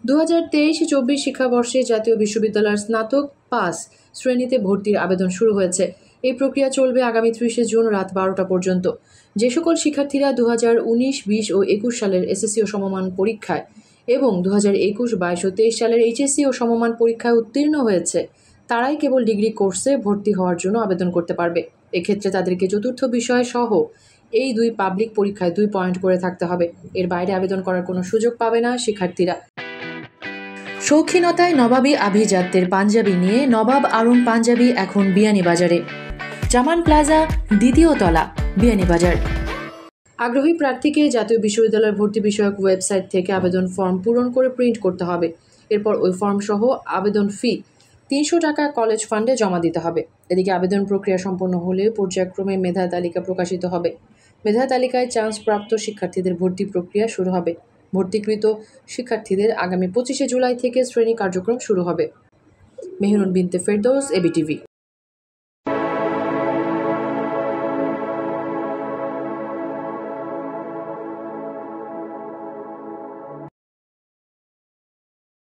2023-24 শিক্ষাবর্ষে জাতীয় বিশ্ববিদ্যালয়ের স্নাতক পাস শ্রেণীতে ভর্তির আবেদন শুরু হয়েছে। এই প্রক্রিয়া চলবে আগামী 30 জুন রাত 12টা পর্যন্ত। যে সকল শিক্ষার্থীরা 2019, 20 ও 21 সালের এসএসসি ও সমমান পরীক্ষায় এবং 2021, 22 ও 23 সালের এইচএসসি ও সমমান পরীক্ষায় উত্তীর্ণ হয়েছে তারাই কেবল ডিগ্রি কোর্সে ভর্তি হওয়ার জন্য আবেদন করতে পারবে। এক্ষেত্রে তাদেরকে চতুর্থ বিষয় সহ এই 2 পাবলিক পরীক্ষায় 2 পয়েন্ট করে থাকতে হবে। এর বাইরে আবেদন করার কোনো সুযোগ পাবে না শিক্ষার্থীরা। শৌখিনতায় নবাবী আভিজাত্যের পাঞ্জাবি নিয়ে নবাব আরং পাঞ্জাবি এখন বিয়ানীবাজারে। জামান প্লাজা, 2য় তলা, বিয়ানীবাজার। আগ্রহী প্রার্থীকে জাতীয় বিশ্ববিদ্যালয়ের ভর্তি বিষয়ক ওয়েবসাইট থেকে আবেদন ফর্ম পূরণ করে প্রিন্ট করতে হবে। এরপর ওই ফর্ম সহ আবেদন ফি 300 টাকা কলেজ ফান্ডে জমা দিতে হবে। এদিকে আবেদন প্রক্রিয়া সম্পন্ন হলে পর্যায়ক্রমে মেধা তালিকা প্রকাশিত হবে। মেধা তালিকায় চান্সপ্রাপ্ত শিক্ষার্থীদের ভর্তি প্রক্রিয়া শুরু হবে। ভর্তিকৃত শিক্ষার্থীদের আগামী 25 জুলাই থেকে শ্রেণী কার্যক্রম শুরু হবে। মেহরুন বিনতে ফেরদৌস, এবিটিভি।